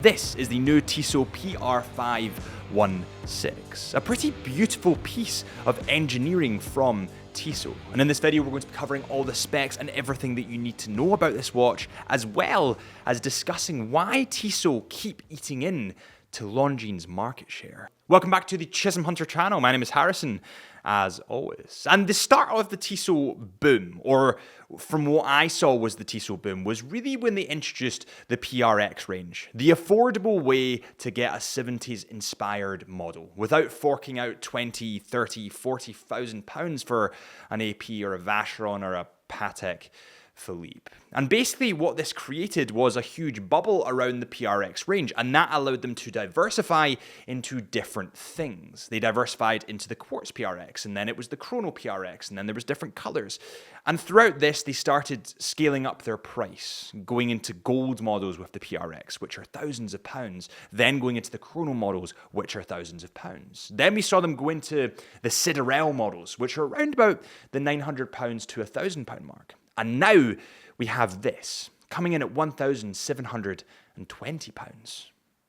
This is the new Tissot PR516, a pretty beautiful piece of engineering from Tissot. And in this video, we're going to be covering all the specs and everything that you need to know about this watch, as well as discussing why Tissot keep eating in to Longines' market share. Welcome back to the Chisholm Hunter channel. My name is Harrison, as always. And the start of the Tissot Boom, or from what I saw was the Tissot Boom, was really when they introduced the PRX range. The affordable way to get a 70s inspired model without forking out 20, 30, 40,000 pounds for an AP or a Vacheron or a Patek Philippe. And basically what this created was a huge bubble around the PRX range, and that allowed them to diversify into different things. They diversified into the Quartz PRX, and then it was the Chrono PRX, and then there was different colors. And throughout this, they started scaling up their price, going into gold models with the PRX, which are thousands of pounds, then going into the Chrono models, which are thousands of pounds. Then we saw them go into the Siderel models, which are around about the £900 to £1,000 mark. And now we have this, coming in at £1,720.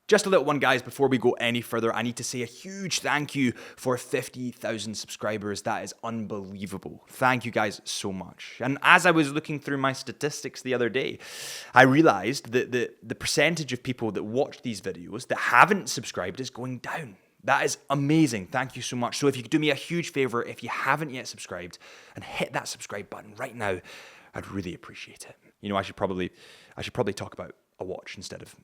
Just a little one, guys, before we go any further, I need to say a huge thank you for 50,000 subscribers. That is unbelievable. Thank you guys so much. And as I was looking through my statistics the other day, I realized that the percentage of people that watch these videos that haven't subscribed is going down. That is amazing. Thank you so much. So if you could do me a huge favor, if you haven't yet subscribed, and hit that subscribe button right now, I'd really appreciate it. You know, I should probably talk about a watch instead of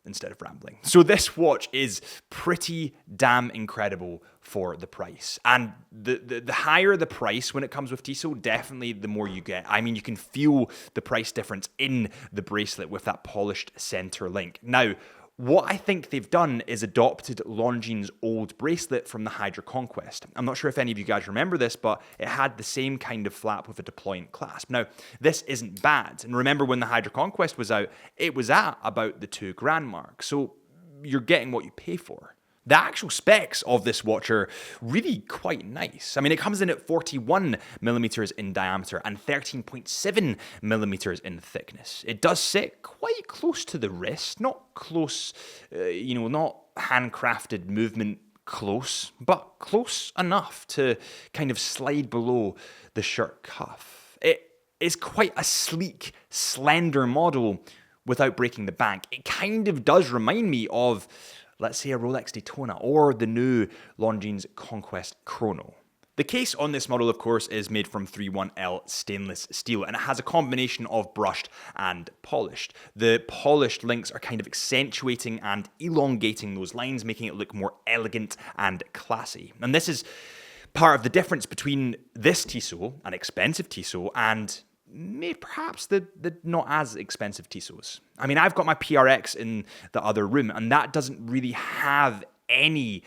rambling. So this watch is pretty damn incredible for the price. And the higher the price when it comes with Tissot, definitely the more you get. I mean, you can feel the price difference in the bracelet with that polished center link. Now, what I think they've done is adopted Longines' old bracelet from the Hydra Conquest. I'm not sure if any of you guys remember this, but it had the same kind of flap with a deployant clasp. Now, this isn't bad. And remember when the Hydra Conquest was out, it was at about the £2,000 mark. So you're getting what you pay for. The actual specs of this watch are really quite nice. I mean, it comes in at 41 millimeters in diameter and 13.7 millimeters in thickness. It does sit quite close to the wrist, not close, not handcrafted movement close, but close enough to kind of slide below the shirt cuff. It is quite a sleek, slender model without breaking the bank. It kind of does remind me of, let's say, a Rolex Daytona or the new Longines Conquest Chrono. The case on this model, of course, is made from 31L stainless steel, and it has a combination of brushed and polished. The polished links are kind of accentuating and elongating those lines, making it look more elegant and classy. And this is part of the difference between this Tissot, an expensive Tissot, and maybe perhaps the not as expensive Tissots. I mean, I've got my PRX in the other room, and that doesn't really have any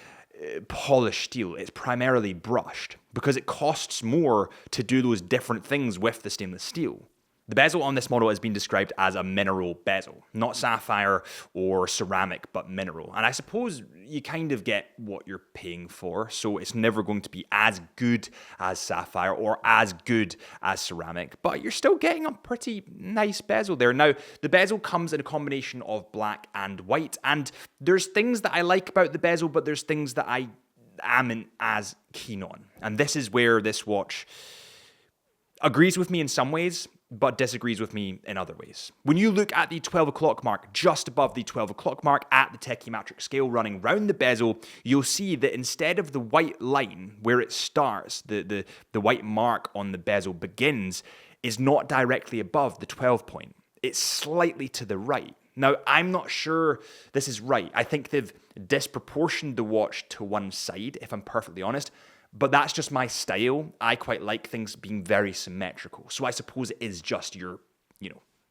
polished steel. It's primarily brushed because it costs more to do those different things with the stainless steel. The bezel on this model has been described as a mineral bezel, not sapphire or ceramic, but mineral. And I suppose you kind of get what you're paying for, so it's never going to be as good as sapphire or as good as ceramic, but you're still getting a pretty nice bezel there. Now, the bezel comes in a combination of black and white, and there's things that I like about the bezel, but there's things that I amn't as keen on. And this is where this watch agrees with me in some ways, but disagrees with me in other ways. When you look at the 12 o'clock mark, just above the 12 o'clock mark at the tachymetric scale running round the bezel, you'll see that instead of the white line where it starts, the white mark on the bezel begins, is not directly above the 12 point. It's slightly to the right. Now, I'm not sure this is right. I think they've disproportioned the watch to one side, if I'm perfectly honest. But that's just my style. I quite like things being very symmetrical. So I suppose it is just your,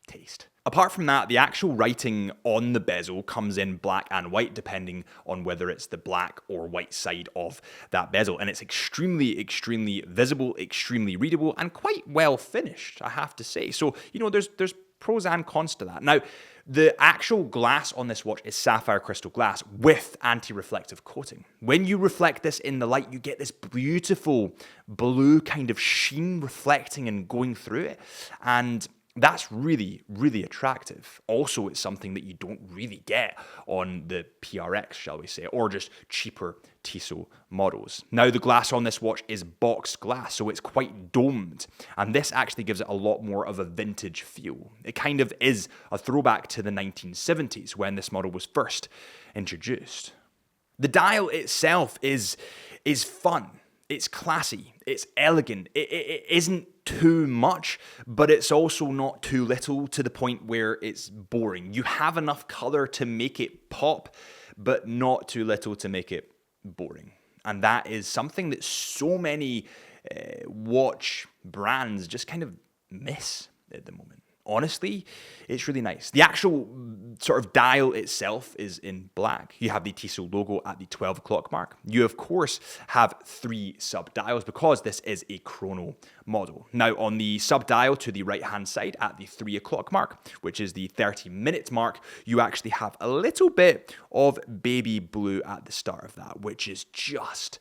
taste. Apart from that, the actual writing on the bezel comes in black and white, depending on whether it's the black or white side of that bezel. And it's extremely, extremely visible, extremely readable, and quite well finished, I have to say. So, there's pros and cons to that. Now, the actual glass on this watch is sapphire crystal glass with anti-reflective coating. When you reflect this in the light, you get this beautiful blue kind of sheen reflecting and going through it. And That's really, really attractive. Also, it's something that you don't really get on the PRX, shall we say, or just cheaper Tissot models. Now, the glass on this watch is boxed glass, so it's quite domed, and this actually gives it a lot more of a vintage feel. It kind of is a throwback to the 1970s when this model was first introduced. The dial itself is fun. It's classy, it's elegant, it isn't too much, but it's also not too little to the point where it's boring. You have enough color to make it pop, but not too little to make it boring. And that is something that so many watch brands just kind of miss at the moment. Honestly, it's really nice. The actual sort of dial itself is in black. You have the Tissot logo at the 12 o'clock mark. You, of course, have 3 sub-dials because this is a chrono model. Now, on the sub-dial to the right-hand side at the 3 o'clock mark, which is the 30-minute mark, you actually have a little bit of baby blue at the start of that, which is just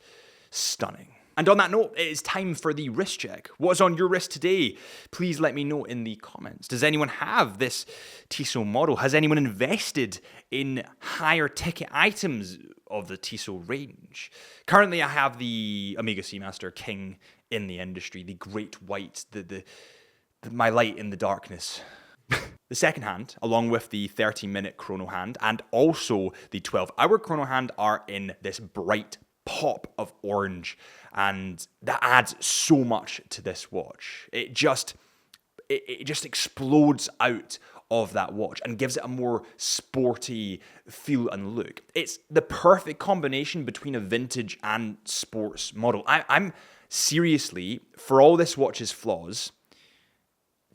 stunning. And on that note, it is time for the wrist check. What's on your wrist today? Please let me know in the comments. Does anyone have this Tissot model? Has anyone invested in higher ticket items of the Tissot range? Currently, I have the Omega Seamaster King in the industry, the Great White, my light in the darkness. The second hand, along with the 30-minute chrono hand and also the 12-hour chrono hand, are in this bright pop of orange, and that adds so much to this watch. It just explodes out of that watch and gives it a more sporty feel and look. It's the perfect combination between a vintage and sports model. I'm seriously, for all this watch's flaws,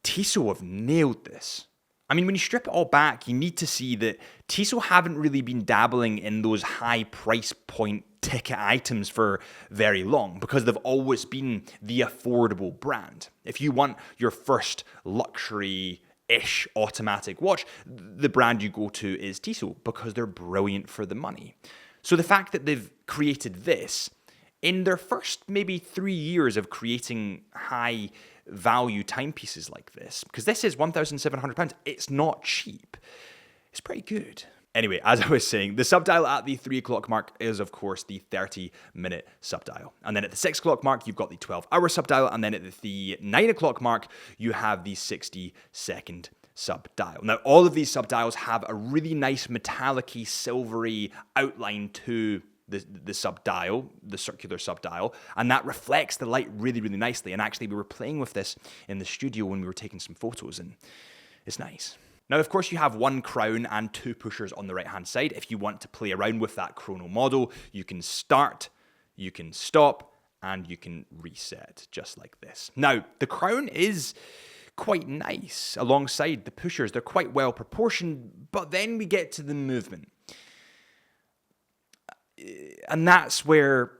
Tissot have nailed this. I mean, when you strip it all back, you need to see that Tissot haven't really been dabbling in those high price point ticket items for very long because they've always been the affordable brand. If you want your first luxury-ish automatic watch, the brand you go to is Tissot because they're brilliant for the money. So the fact that they've created this in their first maybe 3 years of creating high value timepieces like this, because this is £1,700, it's not cheap. It's pretty good. Anyway, as I was saying, the sub-dial at the 3 o'clock mark is, of course, the 30-minute sub-dial. And then at the 6 o'clock mark, you've got the 12-hour sub-dial. And then at the 9 o'clock mark, you have the 60-second sub-dial. Now, all of these sub-dials have a really nice metallic-y, silvery outline to the sub-dial, the circular sub-dial, and that reflects the light really, really nicely. And actually, we were playing with this in the studio when we were taking some photos, and it's nice. Now, of course, you have 1 crown and 2 pushers on the right-hand side. If you want to play around with that chrono model, you can start, you can stop, and you can reset, just like this. Now, the crown is quite nice alongside the pushers. They're quite well proportioned, but then we get to the movement. And that's where,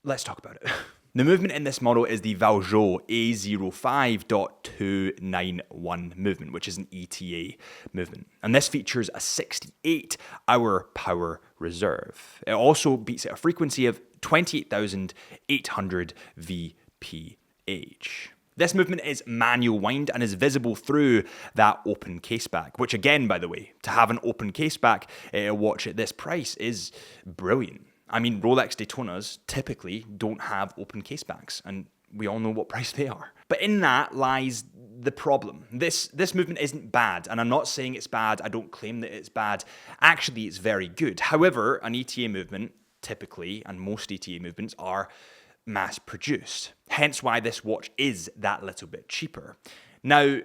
let's talk about it. The movement in this model is the Valjoux A05.291 movement, which is an ETA movement. And this features a 68-hour power reserve. It also beats at a frequency of 28,800 VPH. This movement is manual wind and is visible through that open case back, which again, by the way, to have an open case back watch at this price is brilliant. I mean, Rolex Daytonas typically don't have open case backs, and we all know what price they are. But in that lies the problem. This movement isn't bad, and I'm not saying it's bad. I don't claim that it's bad. Actually, it's very good. However, an ETA movement typically, and most ETA movements are mass-produced. Hence why this watch is that little bit cheaper. Now,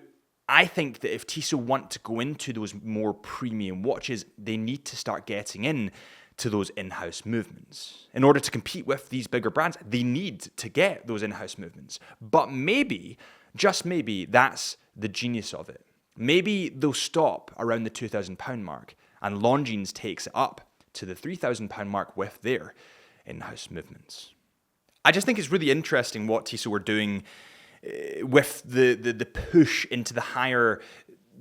I think that if Tissot want to go into those more premium watches, they need to start getting in to those in-house movements. In order to compete with these bigger brands, they need to get those in-house movements. But maybe, just maybe, that's the genius of it. Maybe they'll stop around the £2,000 mark, and Longines takes it up to the £3,000 mark with their in-house movements. I just think it's really interesting what Tissot are doing with the push into the higher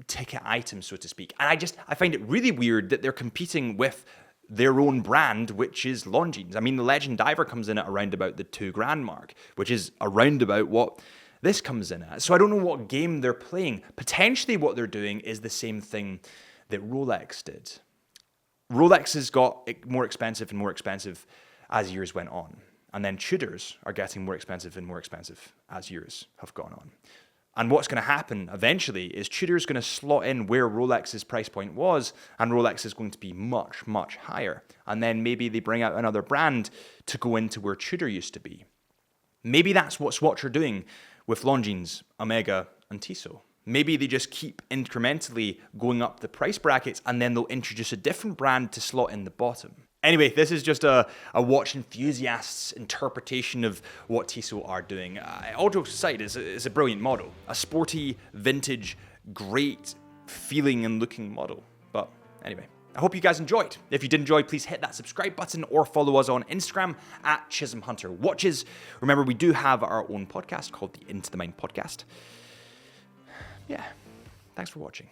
ticket items, so to speak. And I find it really weird that they're competing with their own brand, which is Longines. I mean, the Legend Diver comes in at around about the £2,000 mark, which is around about what this comes in at. So I don't know what game they're playing. Potentially what they're doing is the same thing that Rolex did. Rolex has got more expensive and more expensive as years went on. And then Tudors are getting more expensive and more expensive as years have gone on. And what's going to happen eventually is Tudor's going to slot in where Rolex's price point was, and Rolex is going to be much, much higher. And then maybe they bring out another brand to go into where Tudor used to be. Maybe that's what Swatch are doing with Longines, Omega, and Tissot. Maybe they just keep incrementally going up the price brackets, and then they'll introduce a different brand to slot in the bottom. Anyway, this is just a watch enthusiast's interpretation of what Tissot are doing. All jokes aside, it's a brilliant model. A sporty, vintage, great feeling and looking model. But anyway, I hope you guys enjoyed. If you did enjoy, please hit that subscribe button or follow us on Instagram at Chisholm Hunter Watches. Remember, we do have our own podcast called the Into the Mind Podcast. Yeah, thanks for watching.